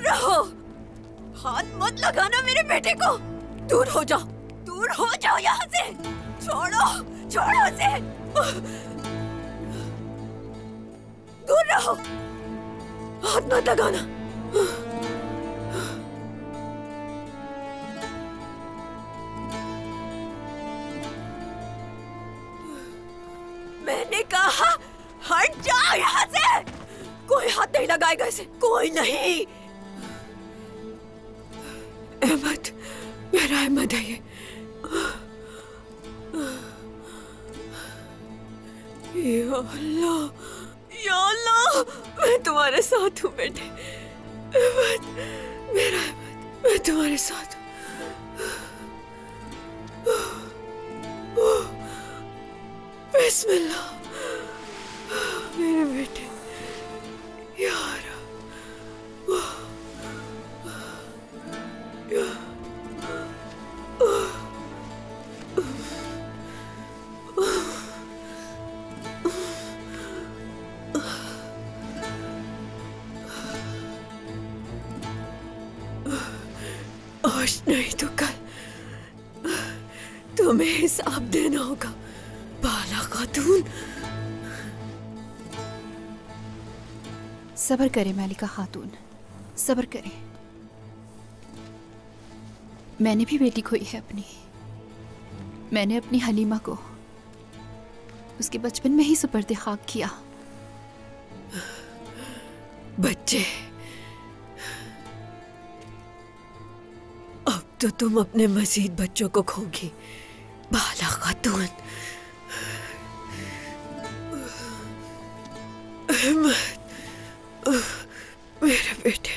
रहो। हाथ मत लगाना मेरे बेटे को। दूर हो जाओ, दूर हो जाओ यहाँ से। छोड़ो, छोड़ो उसे। दूर रहो, हाथ मत लगाना। मैंने कहा हट जाओ यहाँ से। कोई हाथ नहीं लगाएगा इसे, कोई नहीं। अहमद, मेरा अहमद है ये। या अल्लाह, या अल्लाह, मैं तुम्हारे साथ हूँ बेटे। अहमद, मेरा अहमद, मैं तुम्हारे साथ हूँ। बिस्मिल्लाह, मेरे बेटे। यार, आज नहीं तो कल तुम्हें हिसाब देना होगा बाला खातून। सब्र करें मलिका खातून, सब्र करें। मैंने भी बेटी खोई है अपनी। मैंने अपनी हलीमा को उसके बचपन में ही सुपर्दे खाक किया। बच्चे, अब तो तुम अपने मजीद बच्चों को खोगी बाला खातून। मेरे बेटे,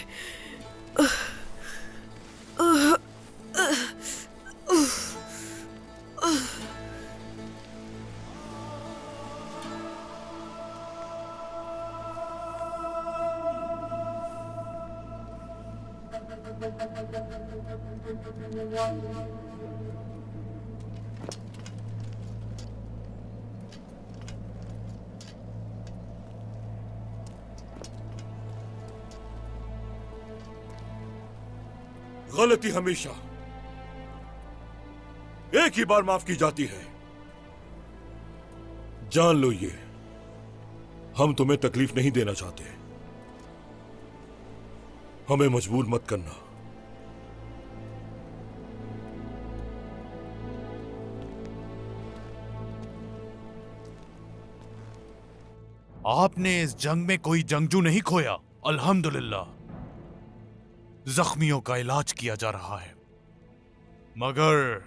गलती हमेशा एक ही बार माफ की जाती है। जान लो ये, हम तुम्हें तकलीफ नहीं देना चाहते। हमें मजबूर मत करना। आपने इस जंग में कोई जंगजू नहीं खोया, अल्हम्दुलिल्लाह। जख्मियों का इलाज किया जा रहा है, मगर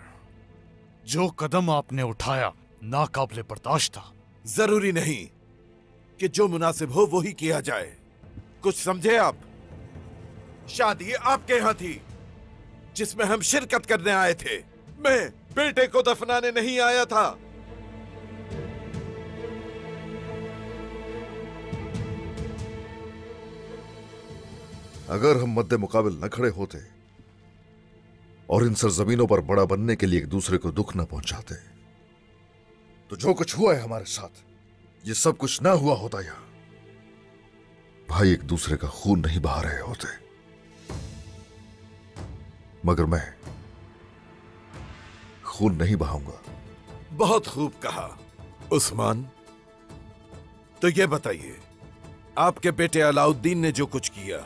जो कदम आपने उठाया नाकाबिले बर्दाश्त था। जरूरी नहीं कि जो मुनासिब हो वो ही किया जाए। कुछ समझे आप? शादी आपके यहां थी जिसमें हम शिरकत करने आए थे। मैं बेटे को दफनाने नहीं आया था। अगर हम मद्दे मुकाबिल न खड़े होते और इन सरजमीनों पर बड़ा बनने के लिए एक दूसरे को दुख न पहुंचाते, तो जो कुछ हुआ है हमारे साथ, ये सब कुछ ना हुआ होता। यहां भाई एक दूसरे का खून नहीं बहा रहे होते। मगर मैं खून नहीं बहाऊंगा। बहुत खूब कहा उस्मान। तो ये बताइए, आपके बेटे अलाउद्दीन ने जो कुछ किया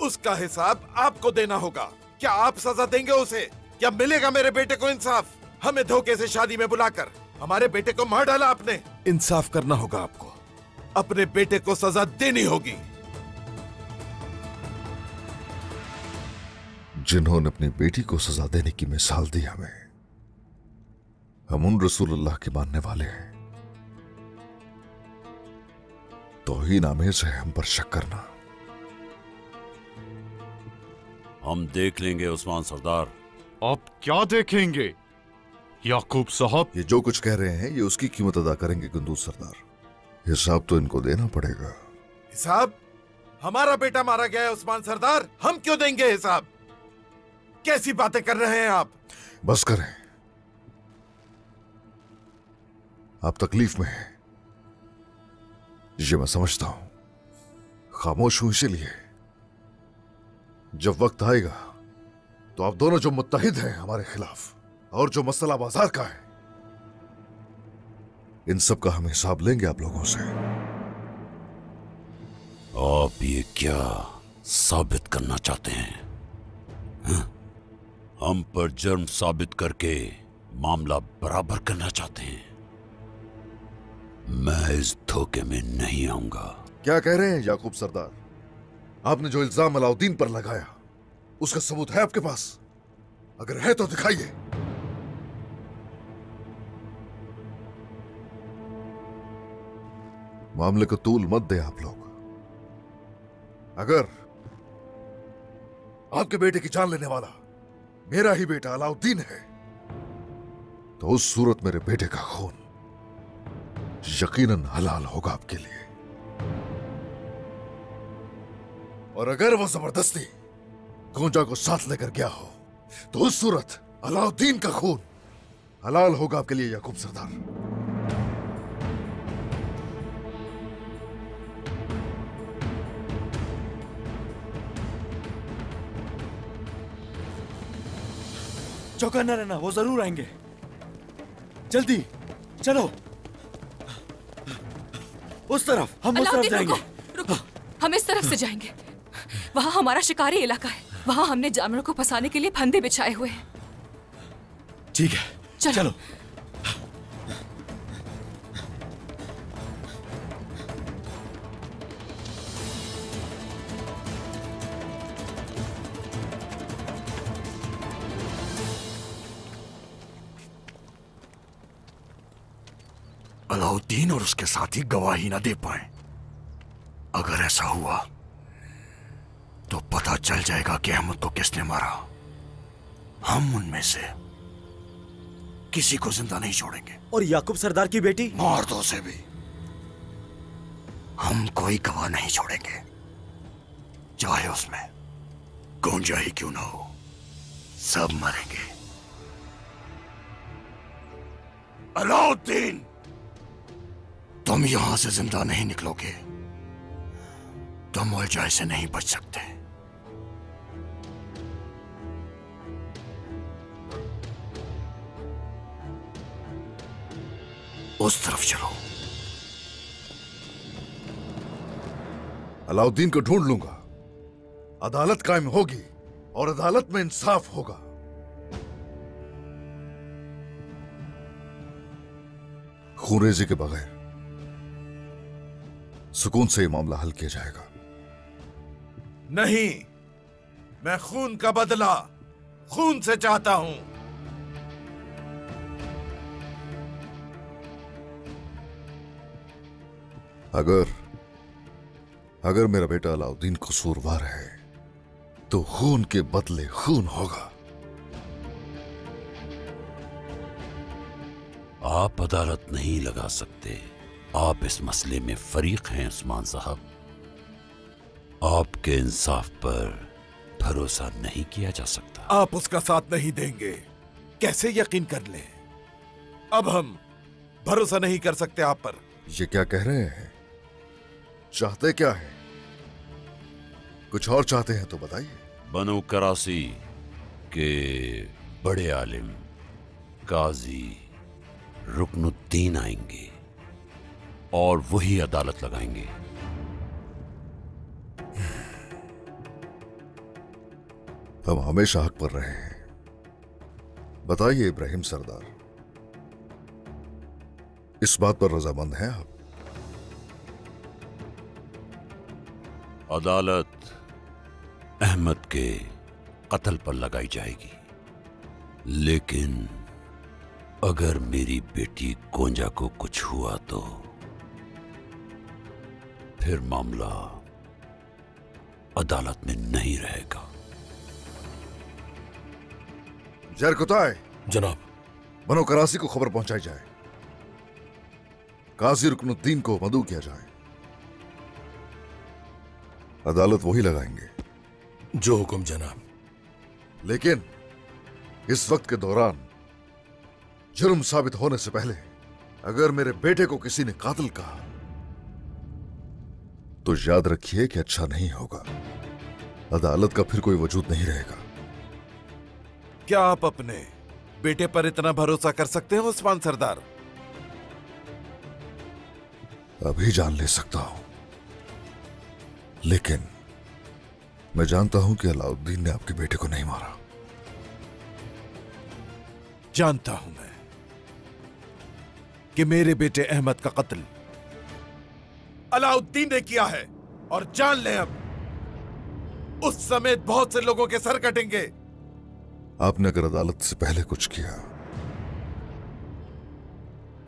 उसका हिसाब आपको देना होगा। क्या आप सजा देंगे उसे? क्या मिलेगा मेरे बेटे को इंसाफ? हमें धोखे से शादी में बुलाकर हमारे बेटे को मार डाला आपने। इंसाफ करना होगा आपको, अपने बेटे को सजा देनी होगी। जिन्होंने अपनी बेटी को सजा देने की मिसाल दी हमें, हम उन रसूलुल्लाह के मानने वाले हैं। तौहीन आमेज़ है हम पर शक करना। हम देख लेंगे उस्मान सरदार। आप क्या देखेंगे याकूब साहब? ये जो कुछ कह रहे हैं ये उसकी कीमत अदा करेंगे कुंदूज सरदार। हिसाब तो इनको देना पड़ेगा। हिसाब? हमारा बेटा मारा गया है उस्मान सरदार, हम क्यों देंगे हिसाब? कैसी बातें कर रहे हैं आप? बस करें, आप तकलीफ में हैं, ये मैं समझता हूं। खामोश हूं इसीलिए जब वक्त आएगा तो आप दोनों जो मुत्तहिद हैं हमारे खिलाफ और जो मसला बाजार का है, इन सब का हम हिसाब लेंगे आप लोगों से। आप ये क्या साबित करना चाहते हैं? हाँ? हम पर जुर्म साबित करके मामला बराबर करना चाहते हैं? मैं इस धोखे में नहीं आऊंगा। क्या कह रहे हैं याकूब सरदार? आपने जो इल्जाम अलाउद्दीन पर लगाया उसका सबूत है आपके पास? अगर है तो दिखाइए। मामले को तूल मत दे आप लोग। अगर आपके बेटे की जान लेने वाला मेरा ही बेटा अलाउद्दीन है तो उस सूरत मेरे बेटे का खून यकीनन हलाल होगा आपके लिए। और अगर वो जबरदस्ती गोंजा को साथ लेकर गया हो तो उस सूरत अलाउद्दीन का खून हलाल होगा आपके लिए याकूब सरदार। चौकन्ना रहना, वो जरूर आएंगे। जल्दी चलो, उस तरफ, हम उस तरफ जाएंगे। रुको, हम इस तरफ से जाएंगे। वहाँ हमारा शिकारी इलाका है, वहाँ हमने जानवरों को फंसाने के लिए फंदे बिछाए हुए हैं। ठीक है, चलो। अलाउद्दीन और उसके साथी गवाही न दे पाए। अगर ऐसा हुआ तो पता चल जाएगा कि अहमद को किसने मारा। हम उनमें से किसी को जिंदा नहीं छोड़ेंगे। और याकूब सरदार की बेटी? मार दो उसे भी। हम कोई गवाह नहीं छोड़ेंगे, चाहे उसमें गोंजा ही क्यों ना हो। सब मरेंगे। अलाउद्दीन, तुम यहां से जिंदा नहीं निकलोगे। तुम उलझाए से नहीं बच सकते। उस तरफ चलो। अलाउद्दीन को ढूंढ लूंगा, अदालत कायम होगी और अदालत में इंसाफ होगा। खूनरेजी के बगैर सुकून से यह मामला हल किया जाएगा। नहीं, मैं खून का बदला खून से चाहता हूं। अगर मेरा बेटा अलाउद्दीन कसूरवार है तो खून के बदले खून होगा। आप अदालत नहीं लगा सकते। आप इस मसले में फरीक हैं उस्मान साहब। आपके इंसाफ पर भरोसा नहीं किया जा सकता। आप उसका साथ नहीं देंगे, कैसे यकीन कर लें? अब हम भरोसा नहीं कर सकते आप पर। ये क्या कह रहे हैं? चाहते क्या है? कुछ और चाहते हैं तो बताइए। बनो करासी के बड़े आलिम काजी रुकनुद्दीन आएंगे और वही अदालत लगाएंगे। हम हमेशा हक पर रहे हैं। बताइए इब्राहिम सरदार, इस बात पर रजामंद हैं आप? अदालत अहमद के कत्ल पर लगाई जाएगी, लेकिन अगर मेरी बेटी गोंजा को कुछ हुआ तो फिर मामला अदालत में नहीं रहेगा। जरकुताए जनाब। बनो करासी को खबर पहुंचाई जाए, काजी रुकनुद्दीन को मदऊ किया जाए। अदालत वही लगाएंगे। जो हुक्म जनाब। लेकिन इस वक्त के दौरान जुर्म साबित होने से पहले अगर मेरे बेटे को किसी ने कातिल कहा तो याद रखिए कि अच्छा नहीं होगा। अदालत का फिर कोई वजूद नहीं रहेगा। क्या आप अपने बेटे पर इतना भरोसा कर सकते हैं उस्मान सरदार? अभी जान ले सकता हूं, लेकिन मैं जानता हूं कि अलाउद्दीन ने आपके बेटे को नहीं मारा। जानता हूं मैं कि मेरे बेटे अहमद का कत्ल अलाउद्दीन ने किया है, और जान ले अब उस समेत बहुत से लोगों के सर कटेंगे। आपने अगर अदालत से पहले कुछ किया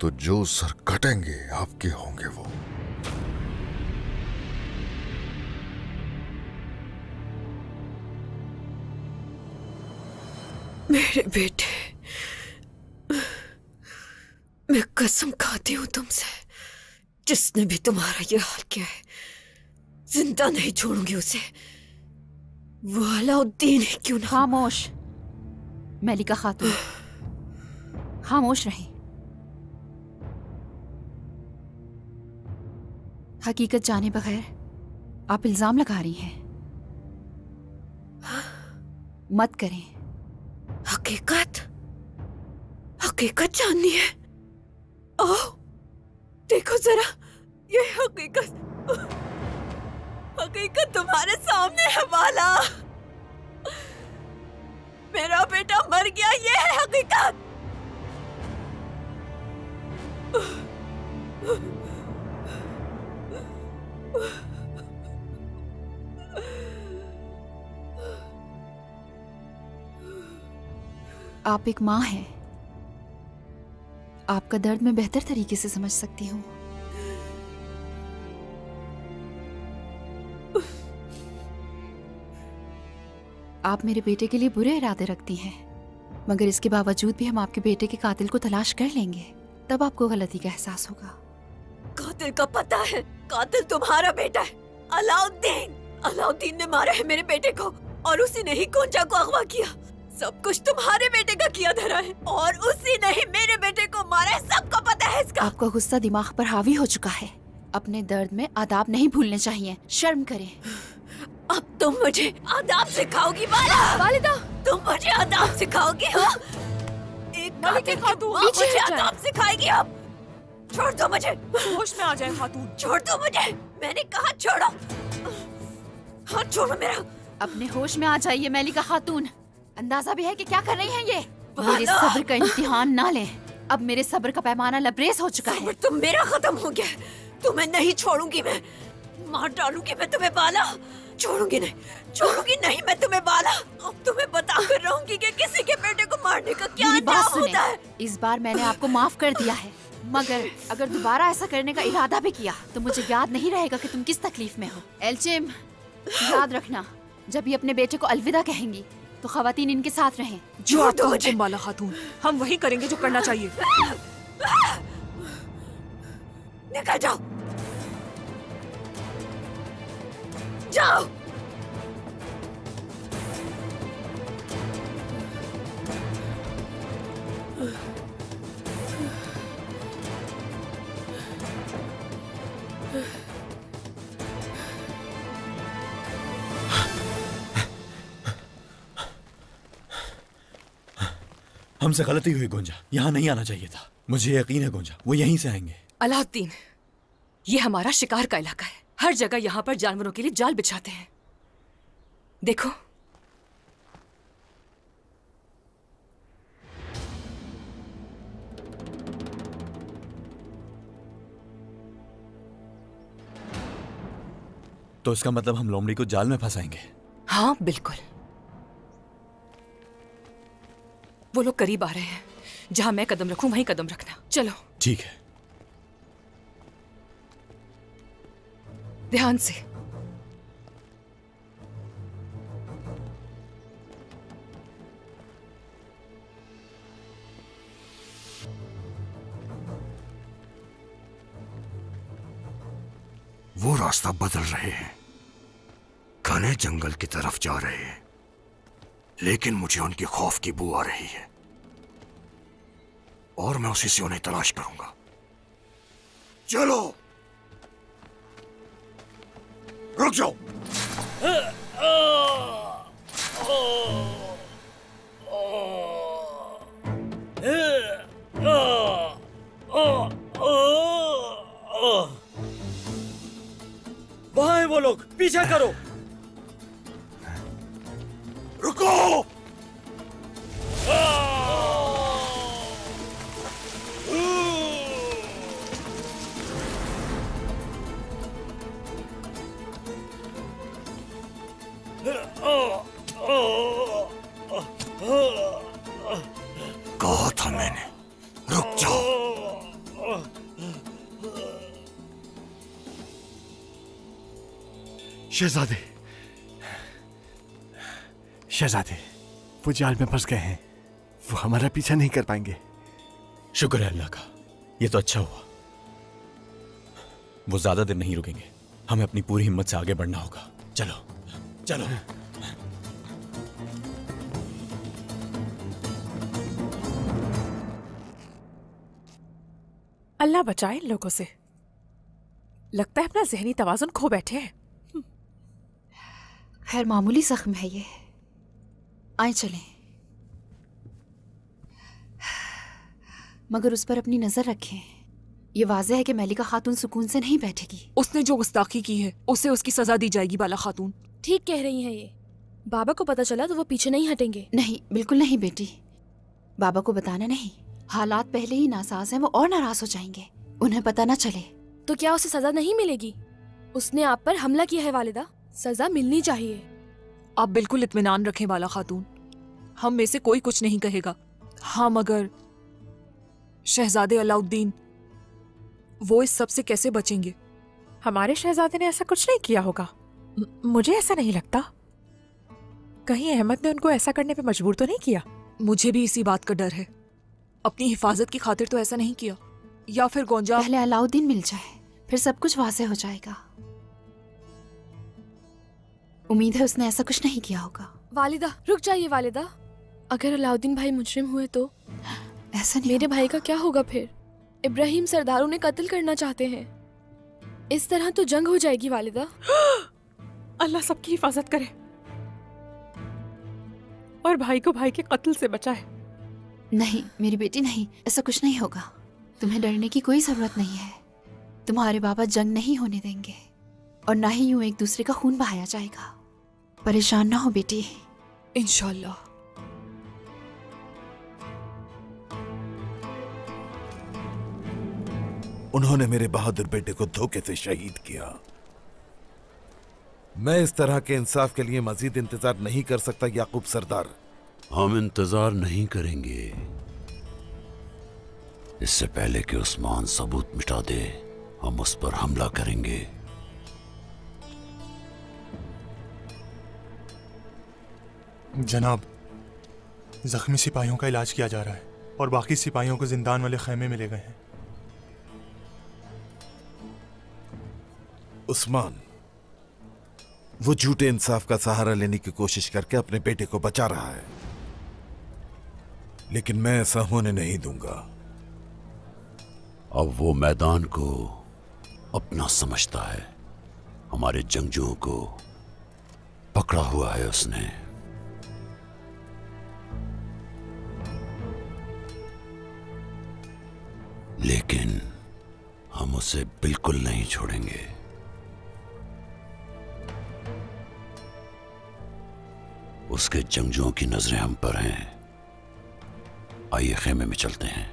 तो जो सर कटेंगे आपके होंगे वो। मेरे बेटे, मैं कसम खाती हूं तुमसे, जिसने भी तुम्हारा ये हाल किया है जिंदा नहीं छोड़ूंगी उसे, वो अलाउद्दीन है क्यों ना। खामोश मलिका खातून, खामोश रहें। हकीकत जाने बगैर आप इल्जाम लगा रही हैं। मत करें। हकीकत? हकीकत जाननी है? ओह, देखो जरा, ये हकीकत, हकीकत तुम्हारे सामने है बाला। मेरा बेटा मर गया, ये है हकीकत। आप एक माँ हैं, आपका दर्द मैं बेहतर तरीके से समझ सकती हूँ। आप मेरे बेटे के लिए बुरे इरादे रखती हैं, मगर इसके बावजूद भी हम आपके बेटे के कातिल को तलाश कर लेंगे, तब आपको गलती का एहसास होगा। कातिल का पता है, कातिल तुम्हारा बेटा है, अलाउद्दीन। अलाउद्दीन ने मारा है मेरे बेटे को, और उसी ने ही गोंजा को अगवा किया। सब कुछ तुम्हारे बेटे का किया धरा है, और उसी ने ही मेरे बेटे को मारा है, सबको पता है इसका। आपका गुस्सा दिमाग पर हावी हो चुका है। अपने दर्द में आदाब नहीं भूलने चाहिए, शर्म करें। अब तुम मुझे आदाब सिखाओगी बाला? वालिदा, तुम मुझे आदाब सिखाओगी? हो एक कातिल की माँ मुझे आदाब सिखाएगी? अब छोड़ दो मुझे। होश में आ जाए खातून। छोड़ दो मुझे, मैंने कहा छोड़ो। हाथ छोड़ो मेरा। अपने होश में आ जाइए मलिका खातून। अंदाजा भी है कि क्या कर रही हैं ये। मेरे सब्र का इम्तिहान ना लें। अब मेरे सब्र का पैमाना लबरेज हो चुका है। तुम मेरा खत्म हो गया, तुम्हें नहीं छोड़ूंगी मैं, मार डालूंगी मैं तुम्हें बाला। छोड़ूंगी नहीं, छोड़ूंगी नहीं मैं तुम्हें बाला। अब तुम्हें बता कर रहूंगी कि किसी के बेटे को मारने का क्या अंजाम होता है। इस बार मैंने आपको माफ कर दिया है, मगर अगर दोबारा ऐसा करने का इरादा भी किया तो मुझे याद नहीं रहेगा कि तुम किस तकलीफ में हो। एल्चिम, याद रखना, जब ये अपने बेटे को अलविदा कहेंगी तो खवातीन इनके साथ रहें। जो आपका हुक्म बाला खातून, हम वही करेंगे जो करना चाहिए। निकल जाओ, जाओ। हमसे गलती हुई गोंजा, यहाँ नहीं आना चाहिए था। मुझे यकीन है गोंजा, वो यहीं से आएंगे। अलाउद्दीन, ये हमारा शिकार का इलाका है। हर जगह यहाँ पर जानवरों के लिए जाल बिछाते हैं। देखो, तो इसका मतलब हम लोमड़ी को जाल में फंसाएंगे? हाँ बिल्कुल। वो लोग करीब आ रहे हैं, जहां मैं कदम रखूं वहीं कदम रखना। चलो। ठीक है। ध्यान से। वो रास्ता बदल रहे हैं, घने जंगल की तरफ जा रहे हैं, लेकिन मुझे उनके खौफ की बू आ रही है और मैं उसी से उन्हें तलाश करूंगा। चलो, रुक जाओ। करो। रुको। कहा था मैंने, रुक जाओ। शहजादे, शहजादे, वो जाल में फंस गए हैं। वो हमारा पीछा नहीं कर पाएंगे। शुक्र है अल्लाह का, ये तो अच्छा हुआ। वो ज्यादा देर नहीं रुकेंगे। हमें अपनी पूरी हिम्मत से आगे बढ़ना होगा। चलो चलो। अल्लाह बचाए इन लोगों से। लगता है अपना जहनी तवाजुन खो बैठे हैं। खैर मामूली जख्म है ये। आए चलें। मगर उस पर अपनी नजर रखें। ये वाज़ेह है कि मलिका खातून सुकून से नहीं बैठेगी। उसने जो गुस्ताखी की है उसे उसकी सजा दी जाएगी बाला खातून। ठीक कह रही हैं ये। बाबा को पता चला तो वो पीछे नहीं हटेंगे। नहीं, बिल्कुल नहीं बेटी। बाबा को बताना नहीं। हालात पहले ही नासाज हैं, वो और नाराज हो जाएंगे। उन्हें पता ना चले। तो क्या उसे सजा नहीं मिलेगी? उसने आप पर हमला किया है वालिदा, सजा मिलनी चाहिए। आप बिल्कुल इत्मीनान रखें बाला खातून, हम में से कोई कुछ नहीं कहेगा। हाँ, मगर शहजादे अलाउद्दीन, वो इस सब से कैसे बचेंगे? हमारे शहजादे ने ऐसा कुछ नहीं किया होगा। मुझे ऐसा नहीं लगता। कहीं अहमद ने उनको ऐसा करने पे मजबूर तो नहीं किया? मुझे भी इसी बात का डर है। अपनी हिफाजत की खातिर तो ऐसा नहीं किया। या फिर गोंजा पहले अलाउद्दीन मिल जाए, फिर सब कुछ वाज़ेह हो जाएगा। उम्मीद है उसने ऐसा कुछ नहीं किया होगा। वालिदा, रुक जाइए वालिदा। अगर अलाउद्दीन भाई मुजरिम हुए तो ऐसा नहीं मेरे भाई का क्या होगा फिर? इब्राहिम सरदार उन्हें कत्ल करना चाहते हैं। इस तरह तो जंग हो जाएगी वालिदा। अल्लाह सबकी हिफाजत करे और भाई को भाई के कत्ल से बचाए। नहीं मेरी बेटी, नहीं, ऐसा कुछ नहीं होगा। तुम्हें डरने की कोई जरूरत नहीं है। तुम्हारे बाबा जंग नहीं होने देंगे और ना ही यूं एक दूसरे का खून बहाया जाएगा। परेशान ना हो बेटी। इंशाल्लाह। उन्होंने मेरे बहादुर बेटे को धोखे से शहीद किया। मैं इस तरह के इंसाफ के लिए मजीद इंतजार नहीं कर सकता याकूब सरदार। हम इंतजार नहीं करेंगे। इससे पहले कि उस्मान सबूत मिटा दे, हम उस पर हमला करेंगे। जनाब, जख्मी सिपाहियों का इलाज किया जा रहा है और बाकी सिपाहियों को जिंदान वाले खेमे में ले गए हैं। उस्मान वो झूठे इंसाफ का सहारा लेने की कोशिश करके अपने बेटे को बचा रहा है, लेकिन मैं ऐसा होने नहीं दूंगा। अब वो मैदान को अपना समझता है। हमारे जंगजुओं को पकड़ा हुआ है उसने। लेकिन हम उसे बिल्कुल नहीं छोड़ेंगे। उसके जंगजुओं की नजरें हम पर हैं। आइए खेमे में चलते हैं।